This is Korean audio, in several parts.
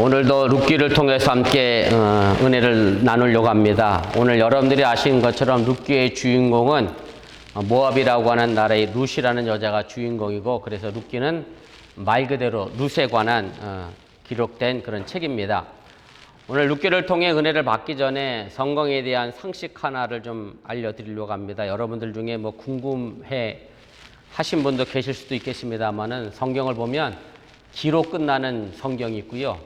오늘도 룻기를 통해서 함께 은혜를 나누려고 합니다. 오늘 여러분들이 아시는 것처럼 룻기의 주인공은 모압이라고 하는 나라의 룻이라는 여자가 주인공이고, 그래서 룻기는 말 그대로 룻에 관한 기록된 그런 책입니다. 오늘 룻기를 통해 은혜를 받기 전에 성경에 대한 상식 하나를 좀 알려드리려고 합니다. 여러분들 중에 뭐 궁금해 하신 분도 계실 수도 있겠습니다만은, 성경을 보면 기로 끝나는 성경이 있고요,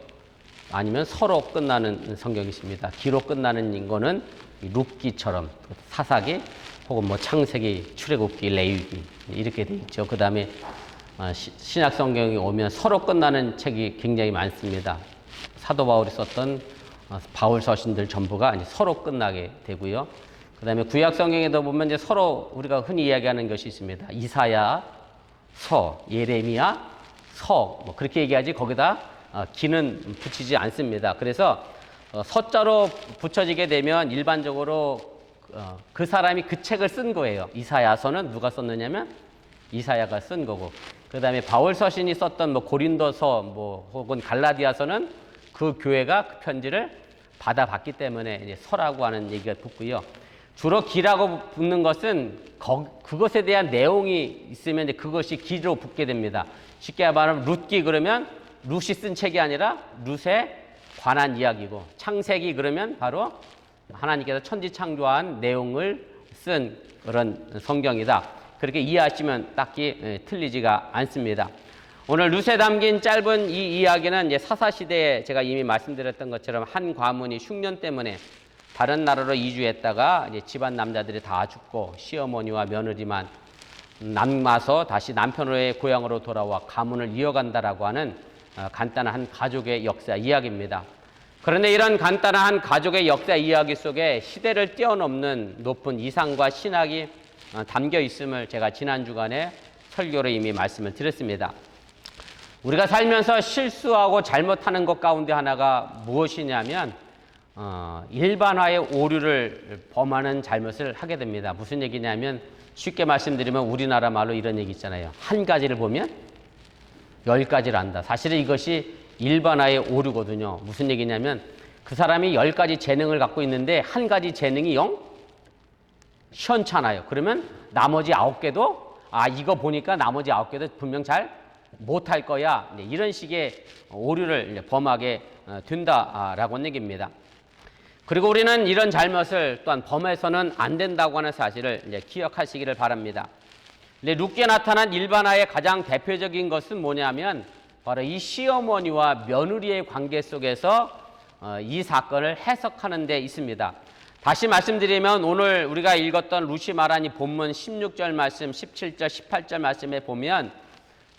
아니면 서로 끝나는 성경이 있습니다. 기로 끝나는 거는 룻기처럼 사사기 혹은 뭐 창세기, 출애굽기, 레위기 이렇게 돼 있죠. 그 다음에 신약 성경이 오면 서로 끝나는 책이 굉장히 많습니다. 사도 바울이 썼던 바울 서신들 전부가 이제 서로 끝나게 되고요. 그 다음에 구약 성경에도 보면 이제 서로 우리가 흔히 이야기하는 것이 있습니다. 이사야, 서, 예레미야, 서, 뭐 그렇게 얘기하지 거기다 기는 붙이지 않습니다. 그래서 서자로 붙여지게 되면 일반적으로 그 사람이 그 책을 쓴 거예요. 이사야서는 누가 썼느냐면 이사야가 쓴 거고, 그 다음에 바울 서신이 썼던 뭐 고린도서 뭐 혹은 갈라디아서는 그 교회가 그 편지를 받아봤기 때문에 이제 서라고 하는 얘기가 붙고요. 주로 기라고 붙는 것은 그것에 대한 내용이 있으면 이제 그것이 기로 붙게 됩니다. 쉽게 말하면 룻기 그러면 룻이 쓴 책이 아니라 룻에 관한 이야기고, 창세기 그러면 바로 하나님께서 천지 창조한 내용을 쓴 그런 성경이다. 그렇게 이해하시면 딱히 틀리지가 않습니다. 오늘 룻에 담긴 짧은 이 이야기는 이제 사사시대에 제가 이미 말씀드렸던 것처럼 한 가문이 흉년 때문에 다른 나라로 이주했다가 이제 집안 남자들이 다 죽고 시어머니와 며느리만 남아서 다시 남편의 고향으로 돌아와 가문을 이어간다라고 하는 간단한 한 가족의 역사 이야기입니다. 그런데 이런 간단한 한 가족의 역사 이야기 속에 시대를 뛰어넘는 높은 이상과 신학이 담겨 있음을 제가 지난 주간에 설교로 이미 말씀을 드렸습니다. 우리가 살면서 실수하고 잘못하는 것 가운데 하나가 무엇이냐면 일반화의 오류를 범하는 잘못을 하게 됩니다. 무슨 얘기냐면, 쉽게 말씀드리면 우리나라 말로 이런 얘기 있잖아요. 한 가지를 보면 10가지를 안다. 사실은 이것이 일반화의 오류거든요. 무슨 얘기냐면, 그 사람이 10가지 재능을 갖고 있는데 한 가지 재능이 영 시원찮아요. 그러면 나머지 9개도 이거 보니까 나머지 9개도 분명 잘 못할 거야. 이런 식의 오류를 범하게 된다라고 얘기입니다. 그리고 우리는 이런 잘못을 또한 범해서는 안 된다고 하는 사실을 이제 기억하시기를 바랍니다. 근데 룻기에 나타난 일반화의 가장 대표적인 것은 뭐냐면 바로 이 시어머니와 며느리의 관계 속에서 이 사건을 해석하는 데 있습니다. 다시 말씀드리면 오늘 우리가 읽었던 룻이 말한 이 본문 16절 말씀, 17절, 18절 말씀에 보면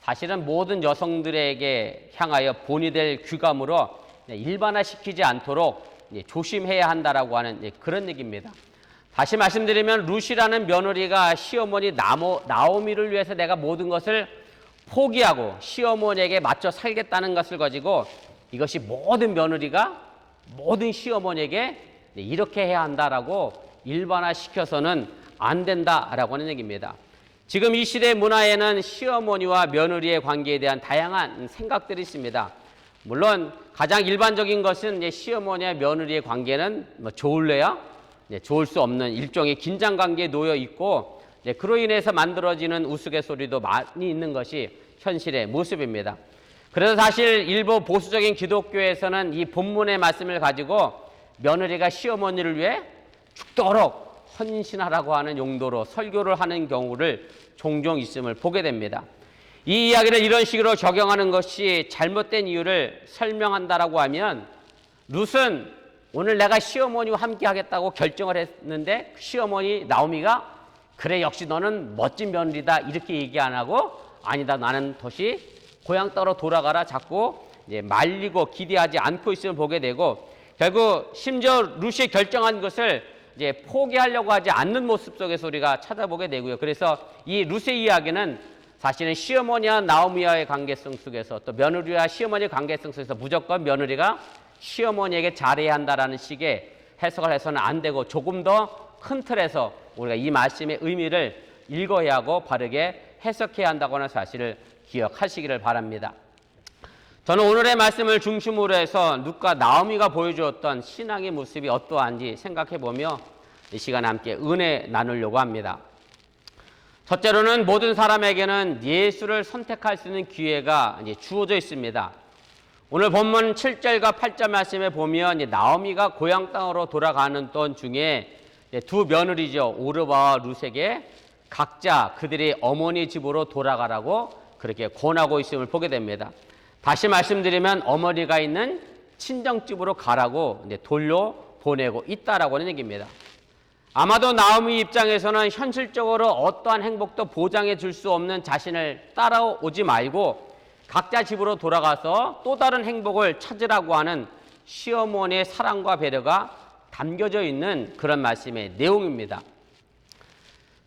사실은 모든 여성들에게 향하여 본이 될 규감으로 일반화시키지 않도록 조심해야 한다라고 하는 그런 얘기입니다. 다시 말씀드리면 룻이라는 며느리가 시어머니 나오미를 위해서 내가 모든 것을 포기하고 시어머니에게 맞춰 살겠다는 것을 가지고, 이것이 모든 며느리가 모든 시어머니에게 이렇게 해야 한다라고 일반화시켜서는 안 된다라고 하는 얘기입니다. 지금 이 시대 문화에는 시어머니와 며느리의 관계에 대한 다양한 생각들이 있습니다. 물론 가장 일반적인 것은 시어머니와 며느리의 관계는 뭐 좋을래야 좋을 수 없는 일종의 긴장 관계에 놓여 있고, 그로 인해서 만들어지는 우스갯소리도 많이 있는 것이 현실의 모습입니다. 그래서 사실 일부 보수적인 기독교에서는 이 본문의 말씀을 가지고 며느리가 시어머니를 위해 죽도록 헌신하라고 하는 용도로 설교를 하는 경우를 종종 있음을 보게 됩니다. 이 이야기를 이런 식으로 적용하는 것이 잘못된 이유를 설명한다라고 하면, 룻은 오늘 내가 시어머니와 함께 하겠다고 결정을 했는데 시어머니 나오미가 그래 역시 너는 멋진 며느리다 이렇게 얘기 안 하고, 아니다 나는 다시 고향 따로 돌아가라 자꾸 이제 말리고 기대하지 않고 있음을 보게 되고, 결국 심지어 룻이 결정한 것을 이제 포기하려고 하지 않는 모습 속에서 우리가 찾아보게 되고요. 그래서 이 룻의 이야기는 사실은 시어머니와 나오미와의 관계성 속에서, 또 며느리와 시어머니의 관계성 속에서 무조건 며느리가 시어머니에게 잘해야 한다라는 식의 해석을 해서는 안 되고, 조금 더 큰 틀에서 우리가 이 말씀의 의미를 읽어야 하고 바르게 해석해야 한다고 하는 사실을 기억하시기를 바랍니다. 저는 오늘의 말씀을 중심으로 해서 룻과 나오미가 보여주었던 신앙의 모습이 어떠한지 생각해보며 이 시간 함께 은혜 나누려고 합니다. 첫째로는 모든 사람에게는 예수를 선택할 수 있는 기회가 이제 주어져 있습니다. 오늘 본문 7절과 8절 말씀에 보면 나오미가 고향 땅으로 돌아가는 던 중에 두 며느리죠. 오르바와 룻에게 각자 그들의 어머니 집으로 돌아가라고 그렇게 권하고 있음을 보게 됩니다. 다시 말씀드리면 어머니가 있는 친정집으로 가라고 돌려보내고 있다라고 하는 얘기입니다. 아마도 나오미 입장에서는 현실적으로 어떠한 행복도 보장해 줄 수 없는 자신을 따라오지 말고 각자 집으로 돌아가서 또 다른 행복을 찾으라고 하는 시어머니의 사랑과 배려가 담겨져 있는 그런 말씀의 내용입니다.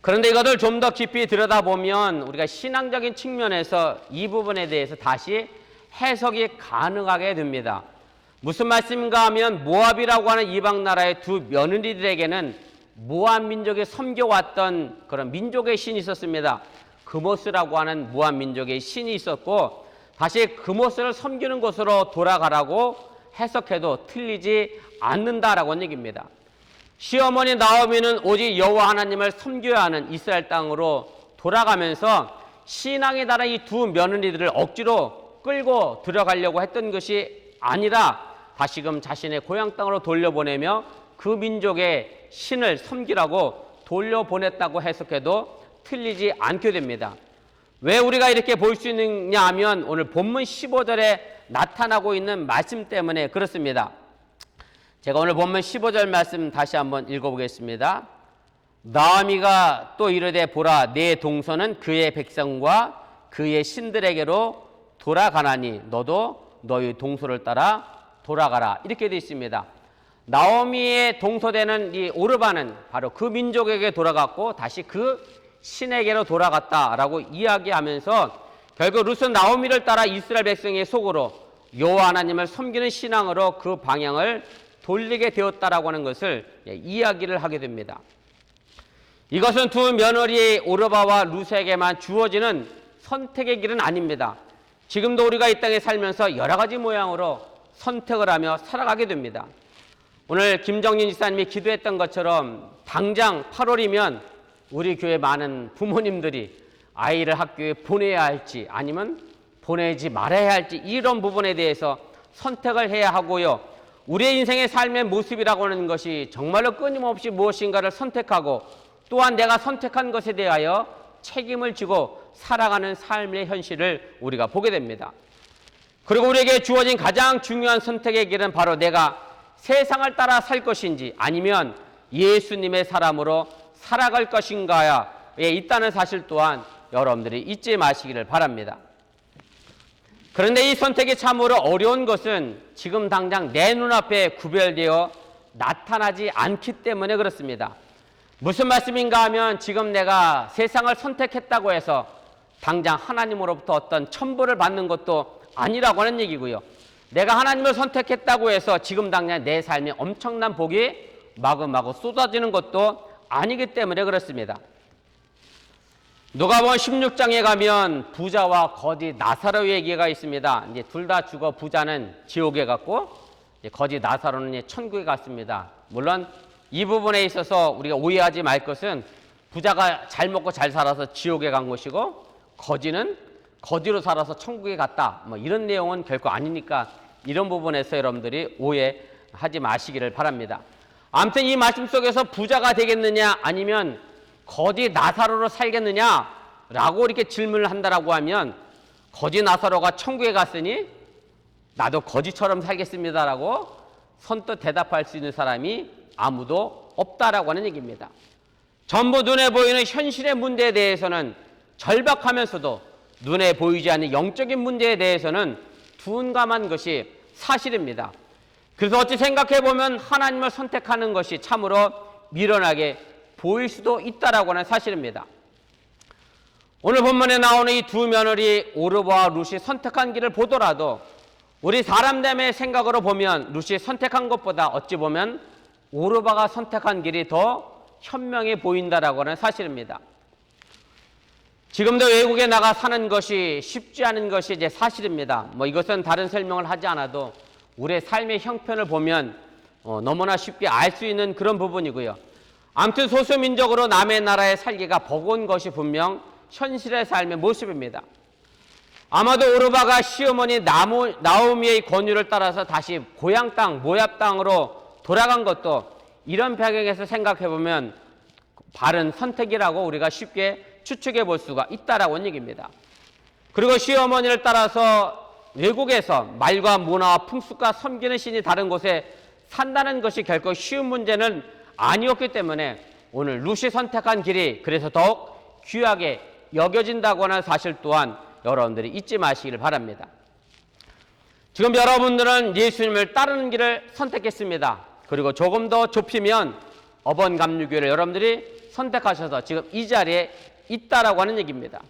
그런데 이것을 좀 더 깊이 들여다보면 우리가 신앙적인 측면에서 이 부분에 대해서 다시 해석이 가능하게 됩니다. 무슨 말씀인가 하면 모압이라고 하는 이방 나라의 두 며느리들에게는 모압 민족이 섬겨왔던 그런 민족의 신이 있었습니다. 그모스라고 하는 모압 민족의 신이 있었고 다시 그모스를 섬기는 곳으로 돌아가라고 해석해도 틀리지 않는다라고 하는 얘기입니다. 시어머니 나오미는 오직 여호와 하나님을 섬겨야 하는 이스라엘 땅으로 돌아가면서 신앙에 따른 이 두 며느리들을 억지로 끌고 들어가려고 했던 것이 아니라 다시금 자신의 고향 땅으로 돌려보내며 그 민족의 신을 섬기라고 돌려보냈다고 해석해도 틀리지 않게 됩니다. 왜 우리가 이렇게 볼 수 있느냐 하면 오늘 본문 15절에 나타나고 있는 말씀 때문에 그렇습니다. 제가 오늘 본문 15절 말씀 다시 한번 읽어보겠습니다. 나오미가 또 이르되 보라 내 동서는 그의 백성과 그의 신들에게로 돌아가나니 너도 너희 동서를 따라 돌아가라. 이렇게 되어 있습니다. 나오미의 동서되는 이 오르바는 바로 그 민족에게 돌아갔고 다시 그 신에게로 돌아갔다라고 이야기하면서 결국 룻은 나오미를 따라 이스라엘 백성의 속으로 여호와 하나님을 섬기는 신앙으로 그 방향을 돌리게 되었다라고 하는 것을 이야기를 하게 됩니다. 이것은 두 며느리 오르바와 룻에게만 주어지는 선택의 길은 아닙니다. 지금도 우리가 이 땅에 살면서 여러 가지 모양으로 선택을 하며 살아가게 됩니다. 오늘 김정진 지사님이 기도했던 것처럼 당장 8월이면 우리 교회 많은 부모님들이 아이를 학교에 보내야 할지 아니면 보내지 말아야 할지 이런 부분에 대해서 선택을 해야 하고요. 우리의 인생의 삶의 모습이라고 하는 것이 정말로 끊임없이 무엇인가를 선택하고 또한 내가 선택한 것에 대하여 책임을 지고 살아가는 삶의 현실을 우리가 보게 됩니다. 그리고 우리에게 주어진 가장 중요한 선택의 길은 바로 내가 세상을 따라 살 것인지 아니면 예수님의 사람으로 살아갈 것인가에 있다는 사실 또한 여러분들이 잊지 마시기를 바랍니다. 그런데 이 선택이 참으로 어려운 것은 지금 당장 내 눈앞에 구별되어 나타나지 않기 때문에 그렇습니다. 무슨 말씀인가 하면 지금 내가 세상을 선택했다고 해서 당장 하나님으로부터 어떤 첨부를 받는 것도 아니라고 하는 얘기고요. 내가 하나님을 선택했다고 해서 지금 당장 내 삶에 엄청난 복이 마구마구 쏟아지는 것도 아니기 때문에 그렇습니다. 누가복음 16장에 가면 부자와 거지 나사로 얘기가 있습니다. 이제 둘 다 죽어 부자는 지옥에 갔고 거지 나사로는 이제 천국에 갔습니다. 물론 이 부분에 있어서 우리가 오해하지 말 것은 부자가 잘 먹고 잘 살아서 지옥에 간 것이고 거지는 거지로 살아서 천국에 갔다. 뭐 이런 내용은 결코 아니니까 이런 부분에서 여러분들이 오해하지 마시기를 바랍니다. 아무튼 이 말씀 속에서 부자가 되겠느냐 아니면 거지 나사로로 살겠느냐라고 이렇게 질문을 한다라고 하면 거지 나사로가 천국에 갔으니 나도 거지처럼 살겠습니다라고 선뜻 대답할 수 있는 사람이 아무도 없다라고 하는 얘기입니다. 전부 눈에 보이는 현실의 문제에 대해서는 절박하면서도 눈에 보이지 않는 영적인 문제에 대해서는 둔감한 것이 사실입니다. 그래서 어찌 생각해보면 하나님을 선택하는 것이 참으로 미련하게 보일 수도 있다라고 하는 사실입니다. 오늘 본문에 나오는 이 두 며느리 오르바와 룻이 선택한 길을 보더라도 우리 사람들의 생각으로 보면 룻이 선택한 것보다 어찌 보면 오르바가 선택한 길이 더 현명해 보인다라고 하는 사실입니다. 지금도 외국에 나가 사는 것이 쉽지 않은 것이 이제 사실입니다. 뭐 이것은 다른 설명을 하지 않아도 우리의 삶의 형편을 보면 너무나 쉽게 알 수 있는 그런 부분이고요. 아무튼 소수민족으로 남의 나라에 살기가 버거운 것이 분명 현실의 삶의 모습입니다. 아마도 오르바가 시어머니 나오미의 권유를 따라서 다시 고향 땅, 모압 땅으로 돌아간 것도 이런 배경에서 생각해보면 바른 선택이라고 우리가 쉽게 추측해 볼 수가 있다라고 얘기입니다. 그리고 시어머니를 따라서 외국에서 말과 문화와 풍습과 섬기는 신이 다른 곳에 산다는 것이 결코 쉬운 문제는 아니었기 때문에 오늘 룻이 선택한 길이 그래서 더욱 귀하게 여겨진다고 하는 사실 또한 여러분들이 잊지 마시기를 바랍니다. 지금 여러분들은 예수님을 따르는 길을 선택했습니다. 그리고 조금 더 좁히면 어번감리교회를 여러분들이 선택하셔서 지금 이 자리에 있다라고 하는 얘기입니다.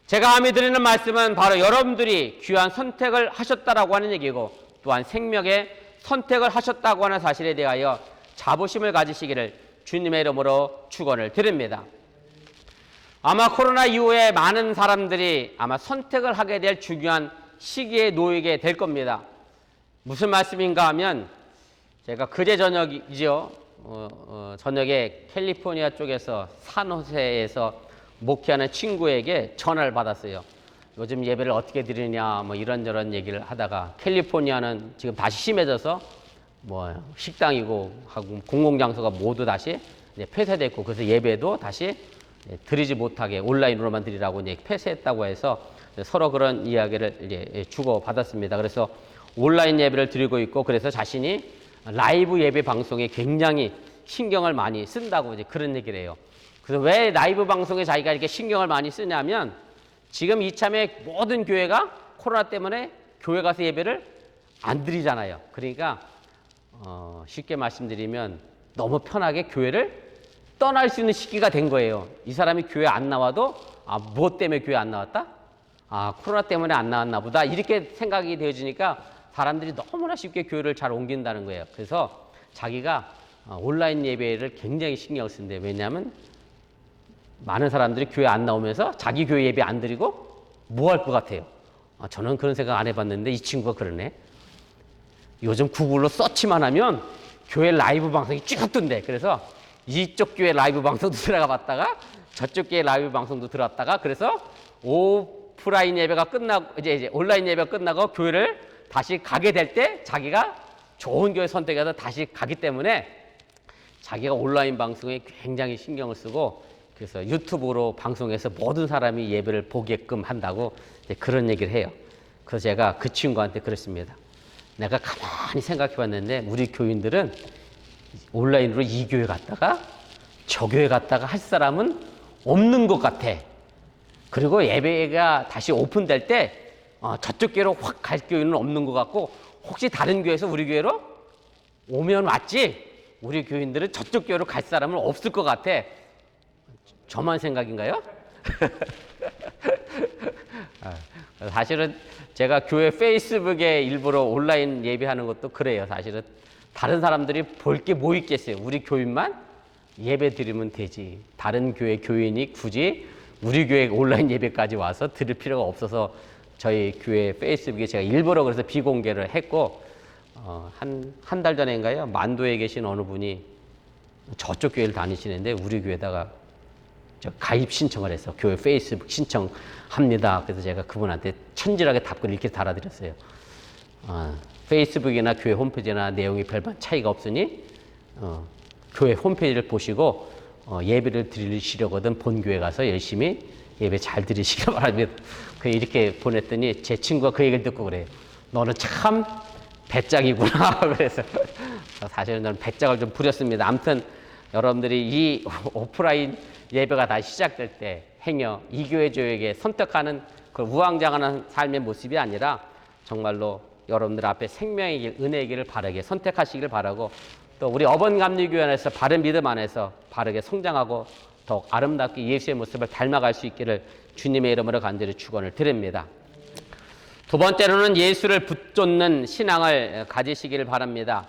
제가 감히 드리는 말씀은 바로 여러분들이 귀한 선택을 하셨다라고 하는 얘기고 또한 생명의 선택을 하셨다고 하는 사실에 대하여 자부심을 가지시기를 주님의 이름으로 축원을 드립니다. 아마 코로나 이후에 많은 사람들이 아마 선택을 하게 될 중요한 시기에 놓이게 될 겁니다. 무슨 말씀인가 하면 제가 그제 저녁이죠. 저녁에 캘리포니아 쪽에서 산호세에서 목회하는 친구에게 전화를 받았어요. 요즘 예배를 어떻게 드리냐 뭐 이런저런 얘기를 하다가 캘리포니아는 지금 다시 심해져서 뭐 식당이고 하고 공공장소가 모두 다시 폐쇄됐고 그래서 예배도 다시 드리지 못하게 온라인으로만 드리라고 이제 폐쇄했다고 해서 서로 그런 이야기를 이제 주고 받았습니다. 그래서 온라인 예배를 드리고 있고 그래서 자신이 라이브 예배 방송에 굉장히 신경을 많이 쓴다고 이제 그런 얘기를 해요. 그래서 왜 라이브 방송에 자기가 이렇게 신경을 많이 쓰냐면 지금 이참에 모든 교회가 코로나 때문에 교회 가서 예배를 안 드리잖아요. 그러니까 쉽게 말씀드리면 너무 편하게 교회를 떠날 수 있는 시기가 된 거예요. 이 사람이 교회 안 나와도 뭐 때문에 교회 안 나왔다? 코로나 때문에 안 나왔나 보다. 이렇게 생각이 되어지니까 사람들이 너무나 쉽게 교회를 잘 옮긴다는 거예요. 그래서 자기가 온라인 예배를 굉장히 신경을 쓴대요. 왜냐하면 많은 사람들이 교회 안 나오면서 자기 교회 예배 안 드리고 뭐 할 것 같아요. 저는 그런 생각 안 해봤는데 이 친구가 그러네. 요즘 구글로 서치만 하면 교회 라이브 방송이 쭉 뜬대. 그래서 이쪽 교회 라이브 방송도 들어가 봤다가 저쪽 교회 라이브 방송도 들어왔다가 그래서 오프라인 예배가 끝나고 이제 온라인 예배가 끝나고 교회를 다시 가게 될 때 자기가 좋은 교회 선택해서 다시 가기 때문에 자기가 온라인 방송에 굉장히 신경을 쓰고 그래서 유튜브로 방송해서 모든 사람이 예배를 보게끔 한다고 이제 그런 얘기를 해요. 그래서 제가 그 친구한테 그랬습니다. 내가 가만히 생각해 봤는데 우리 교인들은 온라인으로 이 교회 갔다가 저 교회 갔다가 할 사람은 없는 것 같아. 그리고 예배가 다시 오픈될 때 저쪽 교회로 확 갈 교회는 없는 것 같고 혹시 다른 교회에서 우리 교회로 오면 왔지 우리 교인들은 저쪽 교회로 갈 사람은 없을 것 같아. 저만 생각인가요? 사실은 제가 교회 페이스북에 일부러 온라인 예배하는 것도 그래요. 사실은 다른 사람들이 볼 게 뭐 있겠어요. 우리 교인만 예배 드리면 되지. 다른 교회 교인이 굳이 우리 교회 온라인 예배까지 와서 드릴 필요가 없어서 저희 교회 페이스북에 제가 일부러 그래서 비공개를 했고 한 달 전인가요? 만도에 계신 어느 분이 저쪽 교회를 다니시는데 우리 교회에다가 가입 신청을 해서 교회 페이스북 신청합니다. 그래서 제가 그분한테 천진하게 답글을 이렇게 달아드렸어요. 페이스북이나 교회 홈페이지나 내용이 별반 차이가 없으니 교회 홈페이지를 보시고 예배를 드리시려거든 본교회 가서 열심히 예배 잘 드리시기 바랍니다. 이렇게 보냈더니 제 친구가 그 얘기를 듣고 그래요. 너는 참 배짱이구나. 그래서 사실은 저는 배짱을 좀 부렸습니다. 아무튼 여러분들이 이 오프라인 예배가 다시 시작될 때 행여 이교회조에게 선택하는 그 우왕좌왕하는 삶의 모습이 아니라 정말로 여러분들 앞에 생명의 길, 은혜의 길을 바르게 선택하시길 바라고 또 우리 어번감리교회 안에서 바른 믿음 안에서 바르게 성장하고 더욱 아름답게 예수의 모습을 닮아갈 수 있기를 주님의 이름으로 간절히 축원을 드립니다. 두 번째로는 예수를 붙잡는 신앙을 가지시기를 바랍니다.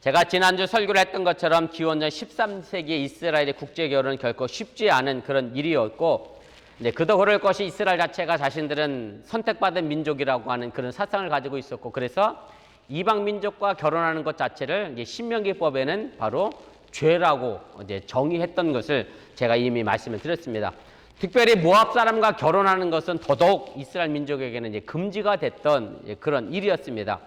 제가 지난주 설교를 했던 것처럼 기원전 13세기 이스라엘의 국제결혼은 결코 쉽지 않은 그런 일이었고 이제 그도 그럴 것이 이스라엘 자체가 자신들은 선택받은 민족이라고 하는 그런 사상을 가지고 있었고, 그래서 이방 민족과 결혼하는 것 자체를 이제 신명기법에는 바로 죄라고 이제 정의했던 것을 제가 이미 말씀을 드렸습니다. 특별히 모압 사람과 결혼하는 것은 더더욱 이스라엘 민족에게는 이제 금지가 됐던 그런 일이었습니다.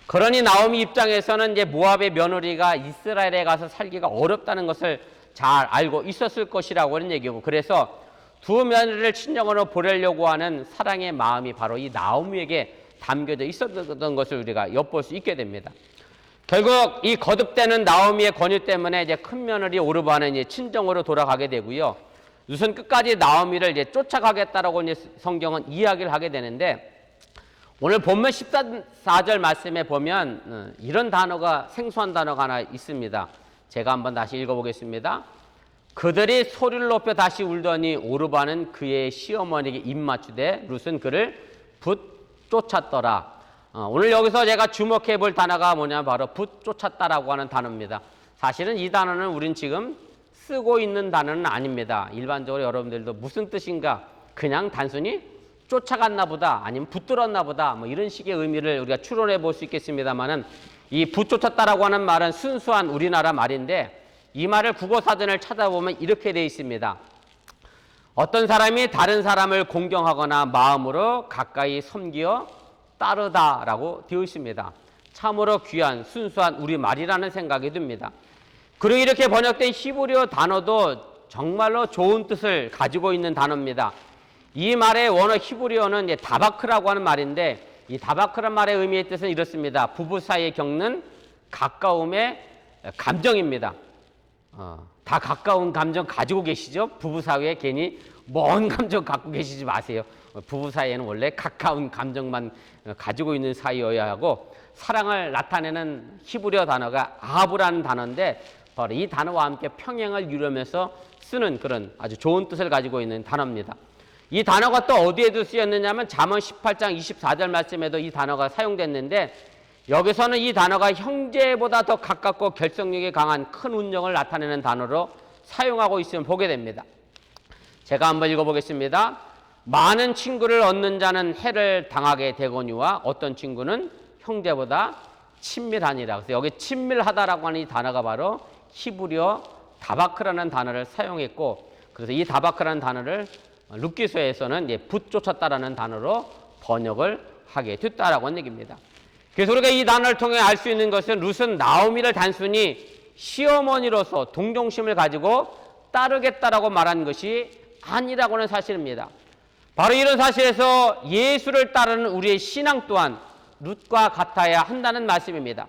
그러니 나오미 입장에서는 이제 모압의 며느리가 이스라엘에 가서 살기가 어렵다는 것을 잘 알고 있었을 것이라고 하는 얘기고, 그래서 두 며느리를 친정으로 보내려고 하는 사랑의 마음이 바로 이 나오미에게 담겨져 있었던 것을 우리가 엿볼 수 있게 됩니다. 결국 이 거듭되는 나오미의 권유 때문에 이제 큰 며느리 오르바는 이제 친정으로 돌아가게 되고요. 룻은 끝까지 나오미를 이제 쫓아가겠다라고 이제 성경은 이야기를 하게 되는데, 오늘 본문 14절 말씀에 보면 이런 단어가, 생소한 단어가 하나 있습니다. 제가 한번 다시 읽어보겠습니다. 그들이 소리를 높여 다시 울더니 오르바는 그의 시어머니에게 입맞추되 룻은 그를 쫓았더라. 오늘 여기서 제가 주목해 볼 단어가 뭐냐면 바로 쫓았다라고 하는 단어입니다. 사실은 이 단어는 우린 지금 쓰고 있는 단어는 아닙니다. 일반적으로 여러분들도 무슨 뜻인가, 그냥 단순히 쫓아갔나 보다, 아니면 붙들었나 보다, 뭐 이런 식의 의미를 우리가 추론해 볼 수 있겠습니다만은, 이 쫓았다라고 하는 말은 순수한 우리나라 말인데, 이 말을 국어사전을 찾아보면 이렇게 되어 있습니다. 어떤 사람이 다른 사람을 공경하거나 마음으로 가까이 섬기어 따르다라고 되어 있습니다. 참으로 귀한 순수한 우리말이라는 생각이 듭니다. 그리고 이렇게 번역된 히브리어 단어도 정말로 좋은 뜻을 가지고 있는 단어입니다. 이 말의 원어 히브리어는 다바크라고 하는 말인데, 이 다바크란 말의 의미의 뜻은 이렇습니다. 부부 사이에 겪는 가까움의 감정입니다. 다 가까운 감정 가지고 계시죠? 부부 사이에 괜히 먼 감정 갖고 계시지 마세요. 부부 사이에는 원래 가까운 감정만 가지고 있는 사이여야 하고, 사랑을 나타내는 히브리어 단어가 아하브라는 단어인데, 바로 이 단어와 함께 평행을 이루면서 쓰는 그런 아주 좋은 뜻을 가지고 있는 단어입니다. 이 단어가 또 어디에도 쓰였느냐면 잠언 18장 24절 말씀에도 이 단어가 사용됐는데, 여기서는 이 단어가 형제보다 더 가깝고 결속력이 강한 큰 운명을 나타내는 단어로 사용하고 있음을 보게 됩니다. 제가 한번 읽어보겠습니다. 많은 친구를 얻는 자는 해를 당하게 되거니와 어떤 친구는 형제보다 친밀하니라. 그래서 여기 친밀하다라고 하는 이 단어가 바로 히브리어 다바크라는 단어를 사용했고, 그래서 이 다바크라는 단어를 룻기서에서는 쫓았다라는 단어로 번역을 하게 됐다라고 하는 얘기입니다. 그래서 우리가 이 단어를 통해 알 수 있는 것은 룻은 나오미를 단순히 시어머니로서 동정심을 가지고 따르겠다라고 말한 것이 아니라고 하는 사실입니다. 바로 이런 사실에서 예수를 따르는 우리의 신앙 또한 룻과 같아야 한다는 말씀입니다.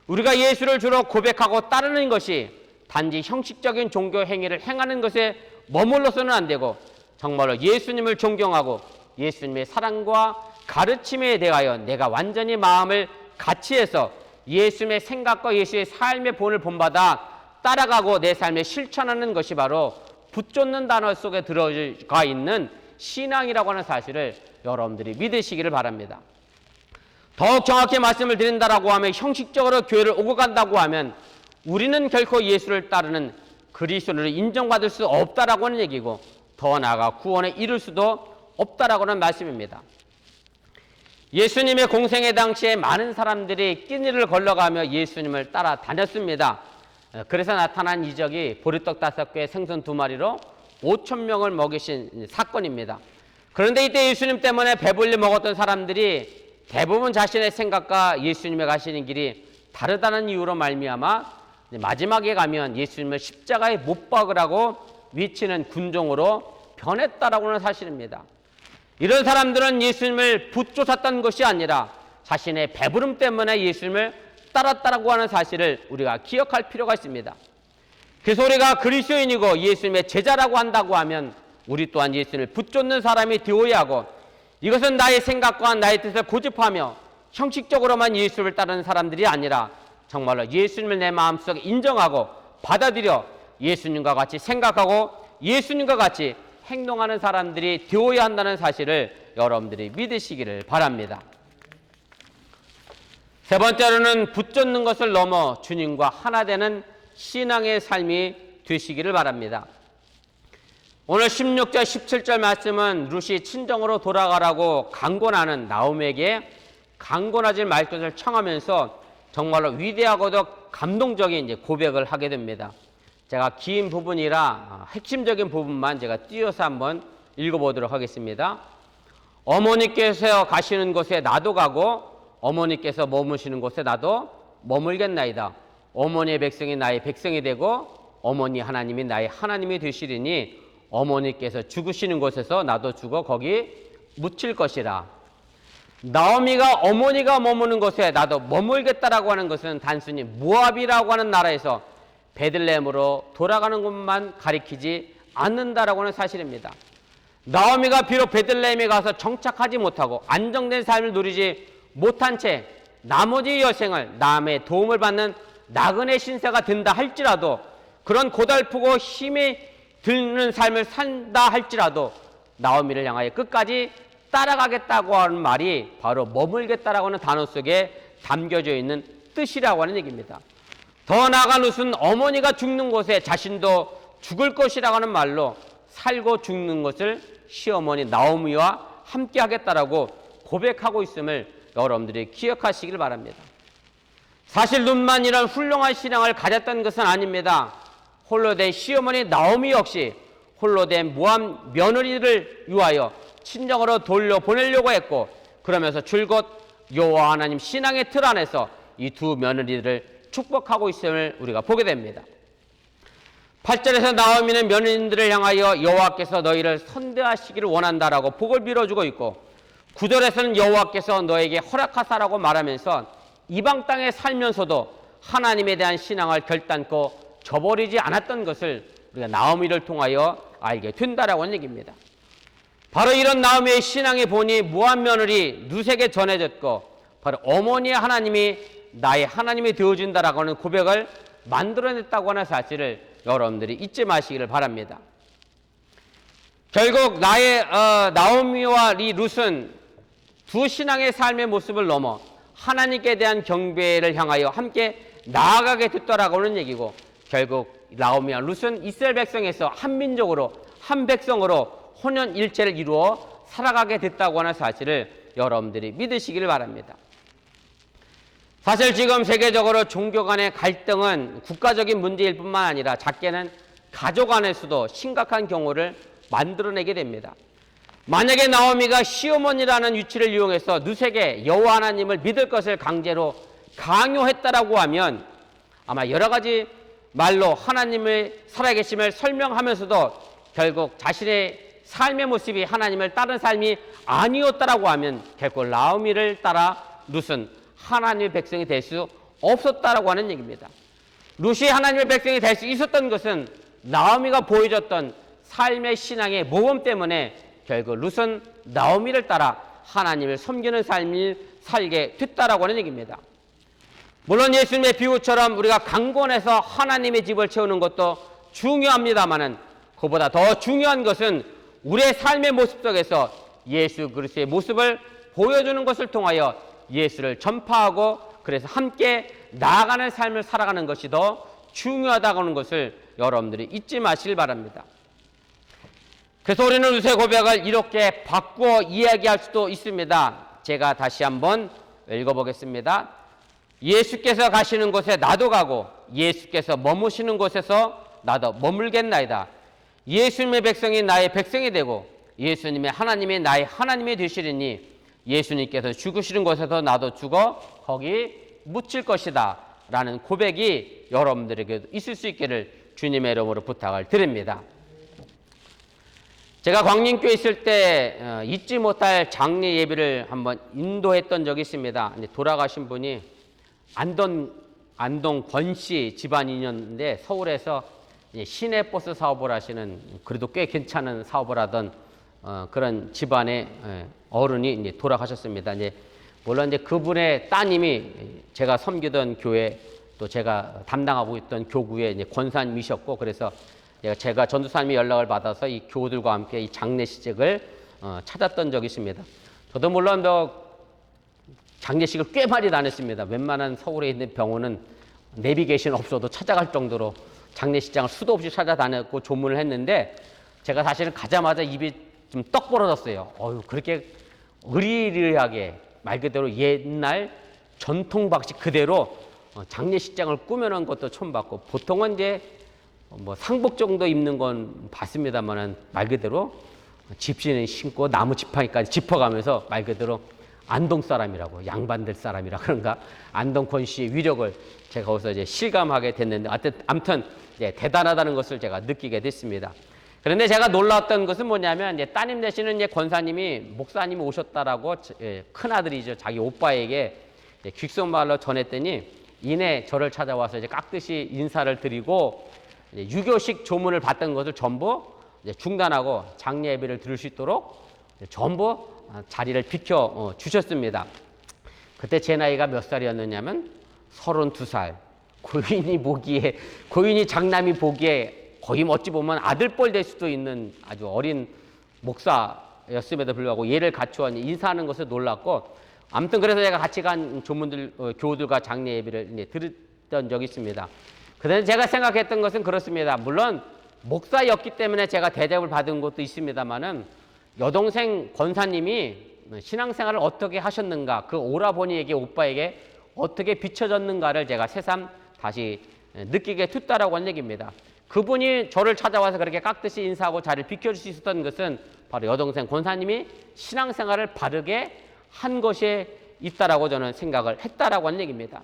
우리가 예수를 주로 고백하고 따르는 것이 단지 형식적인 종교 행위를 행하는 것에 머물러서는 안 되고, 정말로 예수님을 존경하고 예수님의 사랑과 가르침에 대하여 내가 완전히 마음을 같이 해서 예수님의 생각과 예수의 삶의 본을 본받아 따라가고 내 삶에 실천하는 것이 바로 붙쫓는 단어 속에 들어가 있는 신앙이라고 하는 사실을 여러분들이 믿으시기를 바랍니다. 더욱 정확히 말씀을 드린다라고 하면, 형식적으로 교회를 오고 간다고 하면 우리는 결코 예수를 따르는 그리스도인으로 인정받을 수 없다라고 하는 얘기고, 더 나아가 구원에 이를 수도 없다라고 하는 말씀입니다. 예수님의 공생애 당시에 많은 사람들이 끼니를 걸러가며 예수님을 따라다녔습니다. 그래서 나타난 이적이 보리떡 5개, 생선 2마리로 5,000명을 먹이신 사건입니다. 그런데 이때 예수님 때문에 배불리 먹었던 사람들이 대부분 자신의 생각과 예수님의 가시는 길이 다르다는 이유로 말미암아 마지막에 가면 예수님을 십자가에 못 박으라고 외치는 군종으로 변했다라고 하는 사실입니다. 이런 사람들은 예수님을 붙쫓았던 것이 아니라 자신의 배부름 때문에 예수님을 따랐다라고 하는 사실을 우리가 기억할 필요가 있습니다. 그래서 우리가 그리스도인이고 예수님의 제자라고 한다고 하면 우리 또한 예수님을 붙쫓는 사람이 되어야 하고, 이것은 나의 생각과 나의 뜻을 고집하며 형식적으로만 예수를 따르는 사람들이 아니라 정말로 예수님을 내 마음속에 인정하고 받아들여 예수님과 같이 생각하고 예수님과 같이 행동하는 사람들이 되어야 한다는 사실을 여러분들이 믿으시기를 바랍니다. 세 번째로는 붙잡는 것을 넘어 주님과 하나 되는 신앙의 삶이 되시기를 바랍니다. 오늘 16절, 17절 말씀은 룻이 친정으로 돌아가라고 강권하는 나오미에게 강권하질 말 것을 청하면서 정말로 위대하고도 감동적인 이제 고백을 하게 됩니다. 제가 긴 부분이라 핵심적인 부분만 제가 띄어서 한번 읽어보도록 하겠습니다. 어머니께서 가시는 곳에 나도 가고 어머니께서 머무시는 곳에 나도 머물겠나이다. 어머니의 백성이 나의 백성이 되고 어머니 하나님이 나의 하나님이 되시리니 어머니께서 죽으시는 곳에서 나도 죽어 거기 묻힐 것이라. 나오미가 어머니가 머무는 곳에 나도 머물겠다라고 하는 것은 단순히 모압이라고 하는 나라에서 베들레헴으로 돌아가는 것만 가리키지 않는다라고 하는 사실입니다. 나오미가 비록 베들레헴에 가서 정착하지 못하고 안정된 삶을 누리지 못한 채 나머지 여생을 남의 도움을 받는 나그네 신세가 된다 할지라도, 그런 고달프고 힘이 드는 삶을 산다 할지라도 나오미를 향하여 끝까지 따라가겠다고 하는 말이 바로 머물겠다라고 하는 단어 속에 담겨져 있는 뜻이라고 하는 얘기입니다. 더 나아가 룻은 어머니가 죽는 곳에 자신도 죽을 것이라고 하는 말로 살고 죽는 것을 시어머니 나오미와 함께 하겠다라고 고백하고 있음을 여러분들이 기억하시길 바랍니다. 사실 룻만 이런 훌륭한 신앙을 가졌던 것은 아닙니다. 홀로 된 시어머니 나오미 역시 홀로 된 모압 며느리를 위하여 친정으로 돌려보내려고 했고, 그러면서 줄곧 여호와 하나님 신앙의 틀 안에서 이 두 며느리들을 축복하고 있음을 우리가 보게 됩니다. 8절에서 나오미는 며느리들을 향하여 여호와께서 너희를 선대하시기를 원한다라고 복을 빌어주고 있고, 9절에서는 여호와께서 너에게 허락하사라고 말하면서 이방 땅에 살면서도 하나님에 대한 신앙을 결단코 저버리지 않았던 것을 우리가 나오미를 통하여 알게 된다라고 하는 얘기입니다. 바로 이런 나오미의 신앙의 본이 모압 며느리 룻에게 전해졌고, 바로 어머니의 하나님이 나의 하나님이 되어준다라고 하는 고백을 만들어냈다고 하는 사실을 여러분들이 잊지 마시기를 바랍니다. 결국 나오미와 이 룻은 두 신앙의 삶의 모습을 넘어 하나님께 대한 경배를 향하여 함께 나아가게 됐다라고 하는 얘기고, 결국 나오미와 룻은 이스라엘 백성에서 한 민족으로 한 백성으로 혼연일체를 이루어 살아가게 됐다고 하는 사실을 여러분들이 믿으시기를 바랍니다. 사실 지금 세계적으로 종교 간의 갈등은 국가적인 문제일 뿐만 아니라 작게는 가족 안에서도 심각한 경우를 만들어내게 됩니다. 만약에 나오미가 시어머니라는 위치를 이용해서 룻에게 여호와 하나님을 믿을 것을 강제로 강요했다라고 하면 아마 여러 가지 말로 하나님의 살아계심을 설명하면서도 결국 자신의 삶의 모습이 하나님을 따른 삶이 아니었다라고 하면 결국 나오미를 따라 룻은 하나님의 백성이 될 수 없었다라고 하는 얘기입니다. 룻이 하나님의 백성이 될 수 있었던 것은 나오미가 보여줬던 삶의 신앙의 모범 때문에 결국 룻은 나오미를 따라 하나님을 섬기는 삶을 살게 됐다라고 하는 얘기입니다. 물론 예수님의 비유처럼 우리가 강권해서 하나님의 집을 채우는 것도 중요합니다만은 그보다 더 중요한 것은 우리의 삶의 모습 속에서 예수 그리스도의 모습을 보여주는 것을 통하여 예수를 전파하고 그래서 함께 나아가는 삶을 살아가는 것이 더 중요하다고 하는 것을 여러분들이 잊지 마시길 바랍니다. 그래서 우리는 룻의 고백을 이렇게 바꾸어 이야기할 수도 있습니다. 제가 다시 한번 읽어보겠습니다. 예수께서 가시는 곳에 나도 가고 예수께서 머무시는 곳에서 나도 머물겠나이다. 예수님의 백성이 나의 백성이 되고 예수님의 하나님이 나의 하나님이 되시리니 예수님께서 죽으시는 곳에서 나도 죽어 거기 묻힐 것이다 라는 고백이 여러분들에게도 있을 수 있기를 주님의 이름으로 부탁을 드립니다. 제가 광림교회 있을 때 잊지 못할 장례 예배를 한번 인도했던 적이 있습니다. 돌아가신 분이 안동 권씨 집안인이었는데 서울에서 시내버스 사업을 하시는 그래도 꽤 괜찮은 사업을 하던 그런 집안의 어른이 이제 돌아가셨습니다. 물론 그분의 따님이 제가 섬기던 교회 또 제가 담당하고 있던 교구의 권사님이셨고, 그래서 제가 전도사님이 연락을 받아서 이 교우들과 함께 이 장례식을 찾았던 적이 있습니다. 저도 물론 장례식을 꽤 많이 다녔습니다. 웬만한 서울에 있는 병원은 내비게이션 없어도 찾아갈 정도로 장례식장을 수도 없이 찾아다녔고 조문을 했는데, 제가 사실은 가자마자 입이 좀 떡 벌어졌어요. 그렇게 의리의리하게 말 그대로 옛날 전통 방식 그대로 장례식장을 꾸며놓은 것도 처음 봤고, 보통은 이제 뭐 상복 정도 입는 건 봤습니다만은 말 그대로 집신을 신고 나무 지팡이까지 짚어가면서 말 그대로 안동 사람이라고, 양반들 사람이라 그런가, 안동권 씨의 위력을 제가 거기서 이제 실감하게 됐는데, 아무튼 이제 대단하다는 것을 제가 느끼게 됐습니다. 그런데 제가 놀라웠던 것은 뭐냐면, 이제 따님 되시는 이제 권사님이, 목사님이 오셨다라고 큰 아들이죠, 자기 오빠에게 귓속말로 전했더니 이내 저를 찾아와서 이제 깍듯이 인사를 드리고 유교식 조문을 받던 것을 전부 중단하고 장례 예배를 들을 수 있도록 전부 자리를 비켜 주셨습니다. 그때 제 나이가 몇 살이었느냐면 32살. 고인이 장남이 보기에 거의 어찌 보면 아들뻘 될 수도 있는 아주 어린 목사였음에도 불구하고 예를 갖추어 인사하는 것을 놀랐고, 아무튼 그래서 제가 같이 간 교우들과 장례 예배를 들었던 적이 있습니다. 그런데 제가 생각했던 것은 그렇습니다. 물론 목사였기 때문에 제가 대접을 받은 것도 있습니다만은, 여동생 권사님이 신앙생활을 어떻게 하셨는가, 그 오라버니에게, 오빠에게 어떻게 비춰졌는가를 제가 새삼 다시 느끼게 됐다라고 하는 얘기입니다. 그분이 저를 찾아와서 그렇게 깍듯이 인사하고 자리를 비켜줄 수 있었던 것은 바로 여동생 권사님이 신앙생활을 바르게 한 것에 있다라고 저는 생각을 했다라고 하는 얘기입니다.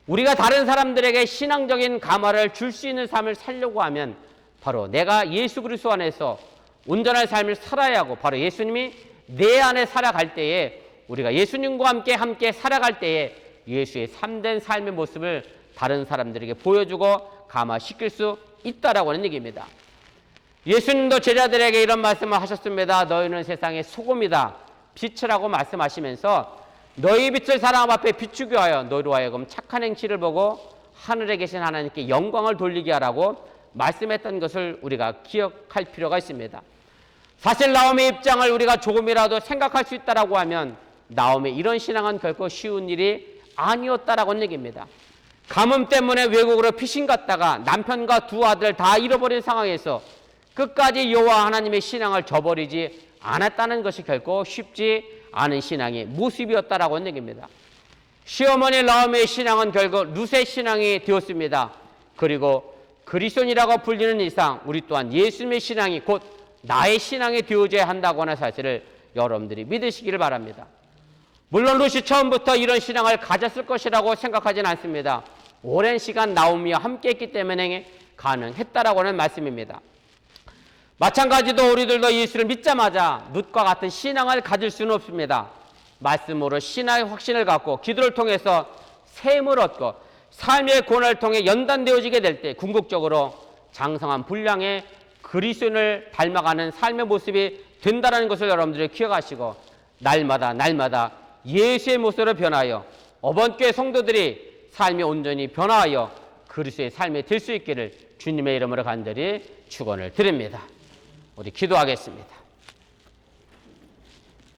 우리가 다른 사람들에게 신앙적인 감화를 줄 수 있는 삶을 살려고 하면 바로 내가 예수 그리스도 안에서 온전한 삶을 살아야 하고, 바로 예수님이 내 안에 살아갈 때에, 우리가 예수님과 함께 살아갈 때에 예수의 참된 삶의 모습을 다른 사람들에게 보여주고 감화시킬 수 있다라고 하는 얘기입니다. 예수님도 제자들에게 이런 말씀을 하셨습니다. 너희는 세상의 소금이다, 빛이라고 말씀하시면서 너희 빛을 사람 앞에 비추게 하여 너희로 하여금 착한 행실을 보고 하늘에 계신 하나님께 영광을 돌리게 하라고 말씀했던 것을 우리가 기억할 필요가 있습니다. 사실 나옴의 입장을 우리가 조금이라도 생각할 수 있다라고 하면 나옴의 이런 신앙은 결코 쉬운 일이 아니었다라고 하는 얘기입니다. 가뭄 때문에 외국으로 피신 갔다가 남편과 두 아들 다 잃어버린 상황에서 끝까지 여호와 하나님의 신앙을 저버리지 않았다는 것이 결코 쉽지 않은 신앙의 모습이었다라고 하는 얘기입니다. 시어머니 나오미의 신앙은 결국 룻의 신앙이 되었습니다. 그리고 그리스도인이라고 불리는 이상 우리 또한 예수님의 신앙이 곧 나의 신앙이 되어져야 한다고 하는 사실을 여러분들이 믿으시기를 바랍니다. 물론 룻이 처음부터 이런 신앙을 가졌을 것이라고 생각하지는 않습니다. 오랜 시간 나오미와 함께했기 때문에 가능했다라고 하는 말씀입니다. 마찬가지로 우리들도 예수를 믿자마자 룻과 같은 신앙을 가질 수는 없습니다. 말씀으로 신앙의 확신을 갖고 기도를 통해서 샘을 얻고 삶의 고난을 통해 연단되어지게 될 때 궁극적으로 장성한 분량의 그리스도인을 닮아가는 삶의 모습이 된다는 것을 여러분들이 기억하시고 날마다 예수의 모습으로 변하여 어번교회 성도들이 삶이 온전히 변화하여 그리스도의 삶이 될 수 있기를 주님의 이름으로 간절히 축원을 드립니다. 우리 기도하겠습니다.